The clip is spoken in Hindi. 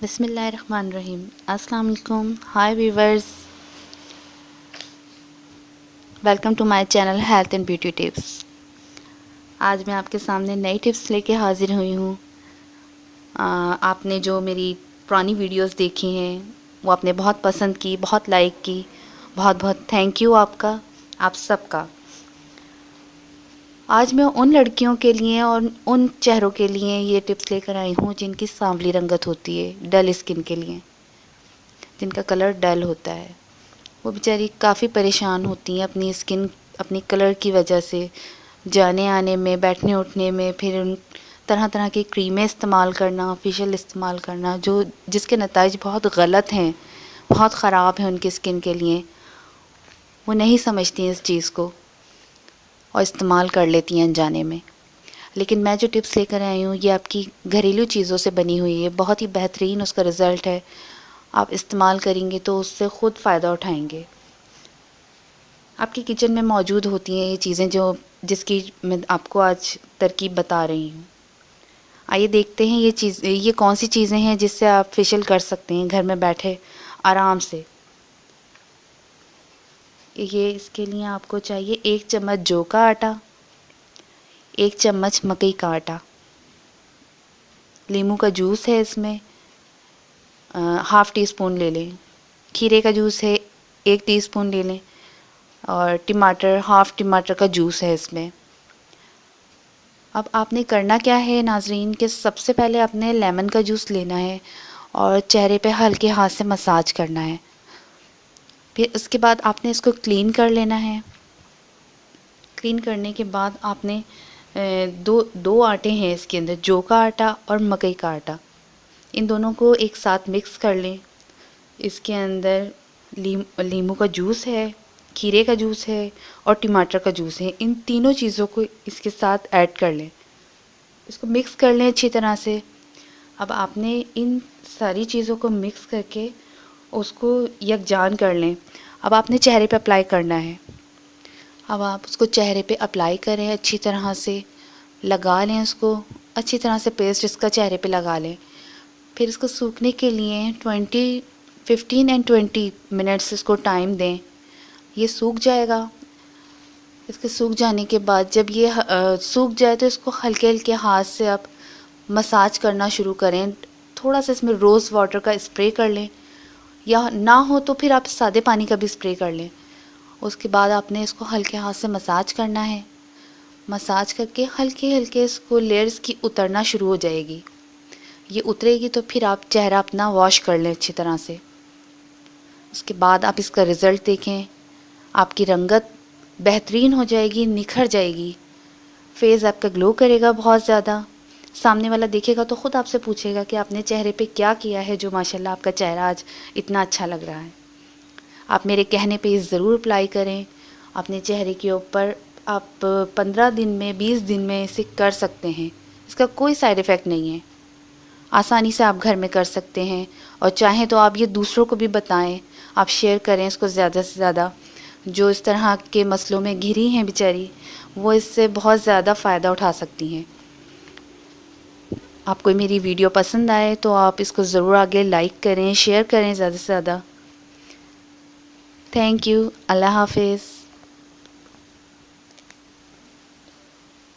बिस्मिल्लाहिर्रहमानिर्रहीम। अस्सलाम वालेकुम। Hi viewers, welcome to my channel health and beauty tips. आज मैं आपके सामने नई टिप्स लेके हाजिर हुई हूँ। आपने जो मेरी पुरानी वीडियोस देखी हैं वो आपने बहुत पसंद की, बहुत लाइक की। बहुत बहुत थैंक यू आपका, आप सबका। आज मैं उन लड़कियों के लिए और उन चेहरों के लिए ये टिप्स लेकर आई हूँ जिनकी सांवली रंगत होती है, डल स्किन के लिए, जिनका कलर डल होता है। वो बेचारी काफ़ी परेशान होती हैं अपनी स्किन, अपनी कलर की वजह से, जाने आने में, बैठने उठने में, फिर उन तरह तरह की क्रीमें इस्तेमाल करना, फेशियल इस्तेमाल करना, जो जिसके नताइज बहुत गलत हैं, बहुत ख़राब हैं उनकी स्किन के लिए। वो नहीं समझती हैं इस चीज़ को और इस्तेमाल कर लेती हैं अनजाने में। लेकिन मैं जो टिप्स लेकर आई हूँ ये आपकी घरेलू चीज़ों से बनी हुई है, बहुत ही बेहतरीन उसका रिज़ल्ट है। आप इस्तेमाल करेंगे तो उससे ख़ुद फ़ायदा उठाएंगे। आपकी किचन में मौजूद होती हैं ये चीज़ें जो जिसकी मैं आपको आज तरकीब बता रही हूँ। आइए देखते हैं ये कौन सी चीज़ें हैं जिससे आप फेशियल कर सकते हैं घर में बैठे आराम से। ये इसके लिए आपको चाहिए 1 चम्मच जौ का आटा, 1 चम्मच मकई का आटा, नींबू का जूस है इसमें, हाफ़ टी स्पून ले लें। खीरे का जूस है 1 टीस्पून ले लें, और टमाटर, हाफ़ टमाटर का जूस है इसमें। अब आपने करना क्या है नाज़रीन, कि सबसे पहले आपने लेमन का जूस लेना है और चेहरे पे हल्के हाथ से मसाज करना है। फिर उसके बाद आपने इसको क्लीन कर लेना है। क्लीन करने के बाद आपने दो आटे हैं इसके अंदर, जौ का आटा और मकई का आटा। इन दोनों को एक साथ मिक्स कर लें। इसके अंदर नींबू का जूस है, खीरे का जूस है और टमाटर का जूस है। इन तीनों चीज़ों को इसके साथ ऐड कर लें। इसको मिक्स कर लें अच्छी तरह से। अब आपने इन सारी चीज़ों को मिक्स करके उसको यकजान कर लें। अब आपने चेहरे पे अप्लाई करना है। अब आप उसको चेहरे पे अप्लाई करें, अच्छी तरह से लगा लें उसको, अच्छी तरह से पेस्ट इसका चेहरे पे लगा लें। फिर इसको सूखने के लिए 15 एंड 20 मिनट्स इसको टाइम दें। ये सूख जाएगा। इसके सूख जाने के बाद जब ये सूख जाए तो इसको हल्के हल्के हाथ से आप मसाज करना शुरू करें। थोड़ा सा इसमें रोज़ वाटर का स्प्रे कर लें, या ना हो तो फिर आप सादे पानी का भी स्प्रे कर लें। उसके बाद आपने इसको हल्के हाथ से मसाज करना है। मसाज करके हल्के हल्के इसको लेयर्स की उतरना शुरू हो जाएगी। ये उतरेगी तो फिर आप चेहरा अपना वॉश कर लें अच्छी तरह से। उसके बाद आप इसका रिज़ल्ट देखें, आपकी रंगत बेहतरीन हो जाएगी, निखर जाएगी, फेस आपका ग्लो करेगा बहुत ज़्यादा। सामने वाला देखेगा तो ख़ुद आपसे पूछेगा कि आपने चेहरे पे क्या किया है जो माशाल्लाह आपका चेहरा आज इतना अच्छा लग रहा है। आप मेरे कहने पे ज़रूर अप्लाई करें अपने चेहरे के ऊपर। आप 15 दिन में, 20 दिन में इसे कर सकते हैं। इसका कोई साइड इफ़ेक्ट नहीं है। आसानी से आप घर में कर सकते हैं, और चाहें तो आप ये दूसरों को भी बताएं, आप शेयर करें इसको ज़्यादा से ज़्यादा। जो इस तरह के मसलों में घिरी हैं बेचारी, वो इससे बहुत ज़्यादा फ़ायदा उठा सकती हैं। आपको मेरी वीडियो पसंद आए तो आप इसको ज़रूर आगे लाइक करें, शेयर करें ज़्यादा से ज़्यादा। Thank you. अल्लाह हाफ़िज़।